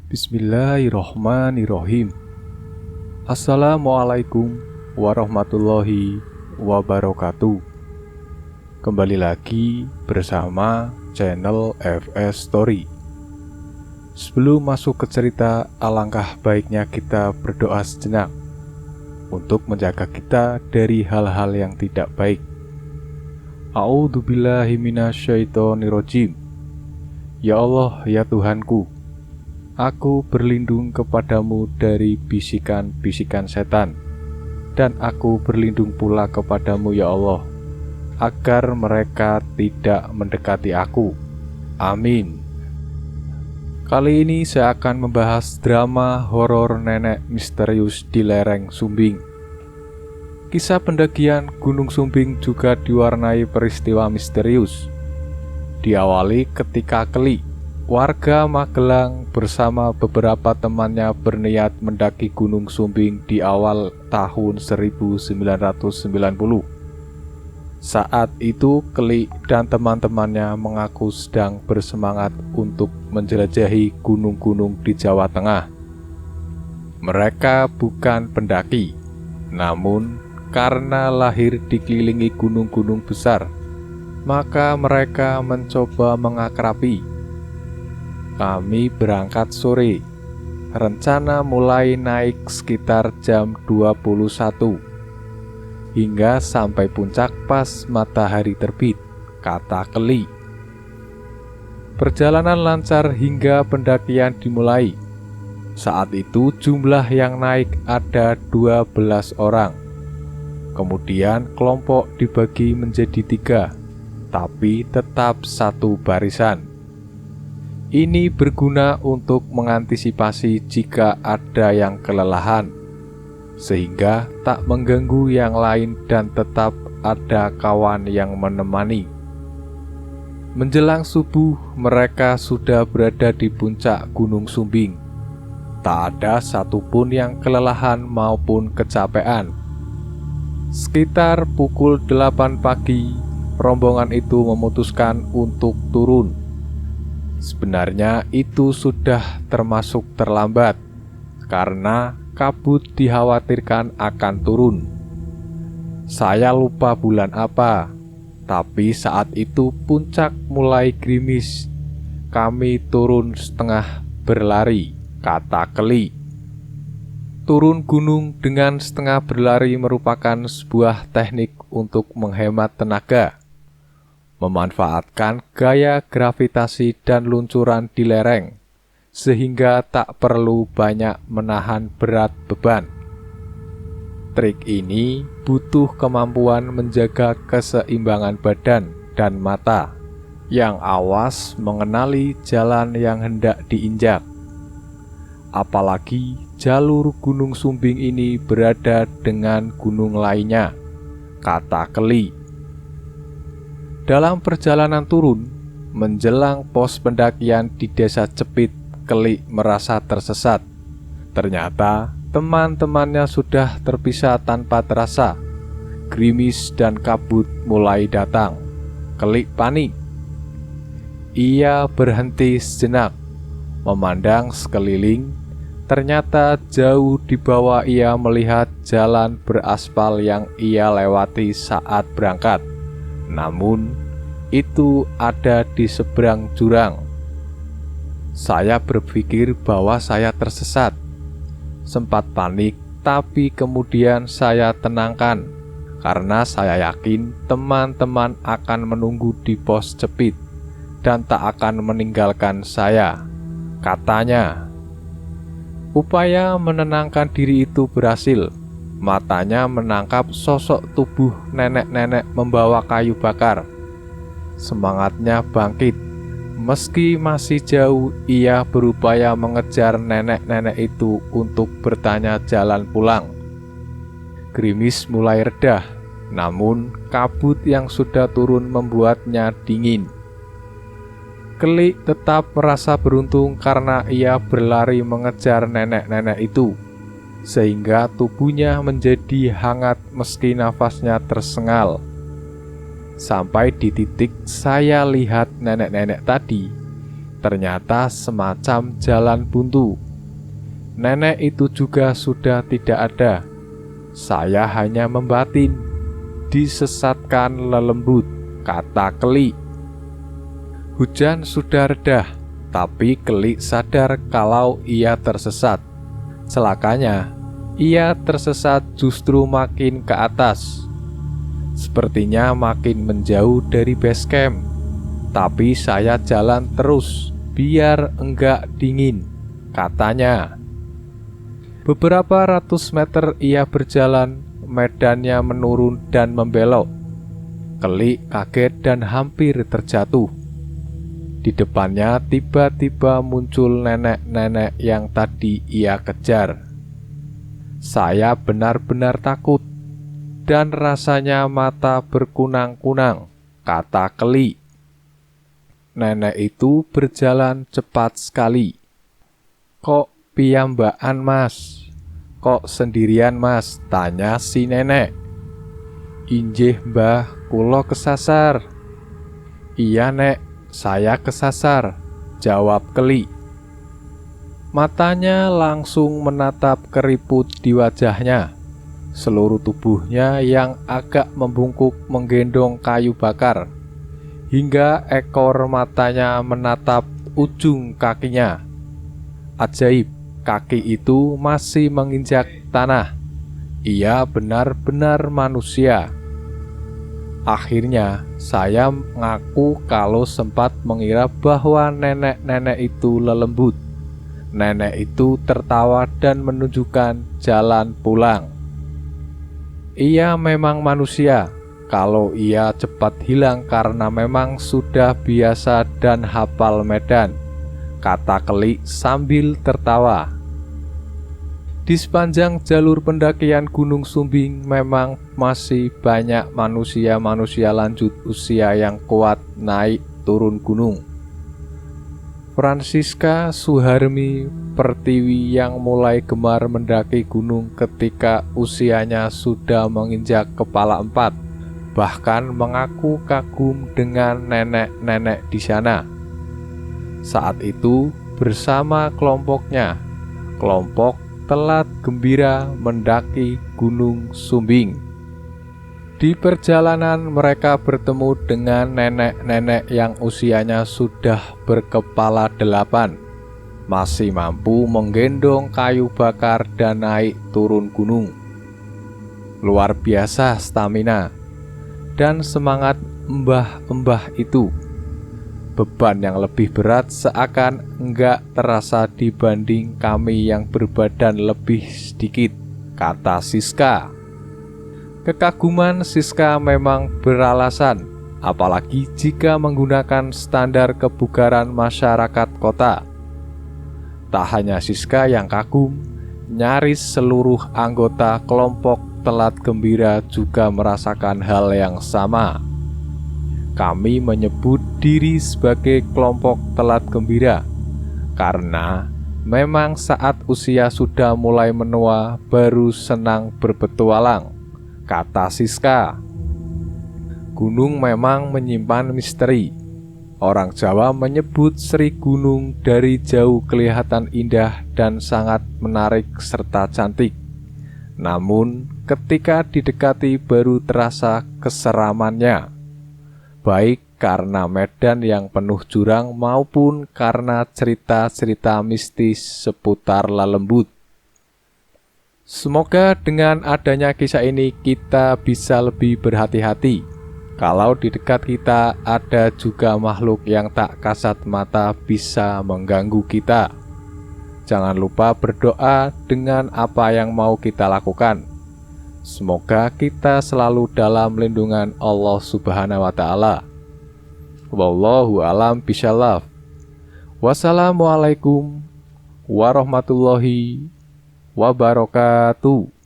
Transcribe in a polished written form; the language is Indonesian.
Bismillahirrohmanirrohim. Assalamualaikum warahmatullahi wabarakatuh. Kembali lagi bersama channel FS Story. Sebelum masuk ke cerita, alangkah baiknya kita berdoa sejenak untuk menjaga kita dari hal-hal yang tidak baik. A'udzubillahi minasyaitonirrajim. Ya Allah, ya Tuhanku, aku berlindung kepadamu dari bisikan-bisikan setan, dan aku berlindung pula kepadamu ya Allah, agar mereka tidak mendekati aku. Amin. Kali ini saya akan membahas drama horor nenek misterius di lereng Sumbing. Kisah pendakian Gunung Sumbing juga diwarnai peristiwa misterius. Diawali ketika Keli, warga Magelang bersama beberapa temannya berniat mendaki Gunung Sumbing di awal tahun 1990. Saat itu Keli dan teman-temannya mengaku sedang bersemangat untuk menjelajahi gunung-gunung di Jawa Tengah. Mereka bukan pendaki, namun karena lahir dikelilingi gunung-gunung besar, maka mereka mencoba mengakrabi. Kami berangkat sore. Rencana mulai naik sekitar jam 21 hingga sampai puncak pas matahari terbit, kata Keli. Perjalanan lancar hingga pendakian dimulai. Saat itu jumlah yang naik ada 12 orang. Kemudian kelompok dibagi menjadi 3, tapi tetap satu barisan. Ini berguna untuk mengantisipasi jika ada yang kelelahan, sehingga tak mengganggu yang lain dan tetap ada kawan yang menemani. Menjelang subuh, mereka sudah berada di puncak Gunung Sumbing. Tak ada satupun yang kelelahan maupun kecapean. Sekitar pukul 8 pagi, rombongan itu memutuskan untuk turun. Sebenarnya itu sudah termasuk terlambat, karena kabut dikhawatirkan akan turun. Saya lupa bulan apa, tapi saat itu puncak mulai gerimis. Kami turun setengah berlari, kata Keli. Turun gunung dengan setengah berlari merupakan sebuah teknik untuk menghemat tenaga, memanfaatkan gaya gravitasi dan luncuran di lereng, sehingga tak perlu banyak menahan berat beban. Trik ini butuh kemampuan menjaga keseimbangan badan dan mata, yang awas mengenali jalan yang hendak diinjak. Apalagi jalur Gunung Sumbing ini berada dengan gunung lainnya, kata Keli. Dalam perjalanan turun, menjelang pos pendakian di Desa Cepit, Keli merasa tersesat. Ternyata teman-temannya sudah terpisah tanpa terasa. Gerimis dan kabut mulai datang. Keli panik. Ia berhenti sejenak, memandang sekeliling. Ternyata jauh di bawah ia melihat jalan beraspal yang ia lewati saat berangkat. Namun, itu ada di seberang jurang. Saya berpikir bahwa saya tersesat. Sempat panik, tapi kemudian saya tenangkan, karena saya yakin teman-teman akan menunggu di pos Cepit dan tak akan meninggalkan saya, katanya. Upaya menenangkan diri itu berhasil. Matanya menangkap sosok tubuh nenek-nenek membawa kayu bakar. Semangatnya bangkit. Meski masih jauh, ia berupaya mengejar nenek-nenek itu untuk bertanya jalan pulang. Gerimis mulai redah, namun kabut yang sudah turun membuatnya dingin. Keli tetap merasa beruntung karena ia berlari mengejar nenek-nenek itu, sehingga tubuhnya menjadi hangat meski nafasnya tersengal. Sampai di titik saya lihat nenek-nenek tadi, ternyata semacam jalan buntu. Nenek itu juga sudah tidak ada. Saya hanya membatin, disesatkan lelembut, kata Keli. Hujan sudah reda, tapi Keli sadar kalau ia tersesat. Celakanya, ia tersesat justru makin ke atas. Sepertinya makin menjauh dari base camp. Tapi saya jalan terus, biar enggak dingin, katanya. Beberapa ratus meter ia berjalan, medannya menurun dan membelok. Keli kaget dan hampir terjatuh. Di depannya tiba-tiba muncul nenek-nenek yang tadi ia kejar. Saya benar-benar takut, dan rasanya mata berkunang-kunang, kata Keli. Nenek itu berjalan cepat sekali. Kok piyambakan, Mas? Kok sendirian, Mas? Tanya si nenek. Injih, Mbah, kulo kesasar. Iya, Nek, saya kesasar, jawab Keli. Matanya langsung menatap keriput di wajahnya. Seluruh tubuhnya yang agak membungkuk menggendong kayu bakar, hingga ekor matanya menatap ujung kakinya. Ajaib, kaki itu masih menginjak tanah. Ia benar-benar manusia. Akhirnya, saya mengaku kalau sempat mengira bahwa nenek-nenek itu lelembut. Nenek itu tertawa dan menunjukkan jalan pulang. Ia memang manusia. Kalau ia cepat hilang karena memang sudah biasa dan hafal medan, kata Keli sambil tertawa. Di sepanjang jalur pendakian Gunung Sumbing memang masih banyak manusia-manusia lanjut usia yang kuat naik turun gunung. Francisca Suharmi Pertiwi yang mulai gemar mendaki gunung ketika usianya sudah menginjak kepala 4, bahkan mengaku kagum dengan nenek-nenek di sana. Saat itu bersama kelompoknya, kelompok Telat Gembira mendaki Gunung Sumbing. Di perjalanan mereka bertemu dengan nenek-nenek yang usianya sudah berkepala 8, masih mampu menggendong kayu bakar dan naik turun gunung. Luar biasa stamina dan semangat mbah-mbah itu. Beban yang lebih berat seakan enggak terasa dibanding kami yang berbadan lebih sedikit, kata Siska. Kekaguman Siska memang beralasan, apalagi jika menggunakan standar kebugaran masyarakat kota. Tak hanya Siska yang kagum, nyaris seluruh anggota kelompok Telat Gembira juga merasakan hal yang sama. Kami menyebut diri sebagai kelompok Telat Gembira karena memang saat usia sudah mulai menua baru senang berpetualang, kata Siska. Gunung memang menyimpan misteri. Orang Jawa menyebut Sri Gunung dari jauh kelihatan indah dan sangat menarik serta cantik. Namun ketika didekati baru terasa keseramannya, baik karena medan yang penuh jurang maupun karena cerita-cerita mistis seputar lelembut. Semoga dengan adanya kisah ini kita bisa lebih berhati-hati. Kalau di dekat kita ada juga makhluk yang tak kasat mata bisa mengganggu kita. Jangan lupa berdoa dengan apa yang mau kita lakukan. Semoga kita selalu dalam lindungan Allah Subhanahu wa Ta'ala. Wallahu a'lam bishawab. Wassalamualaikum warahmatullahi wabarakatuh.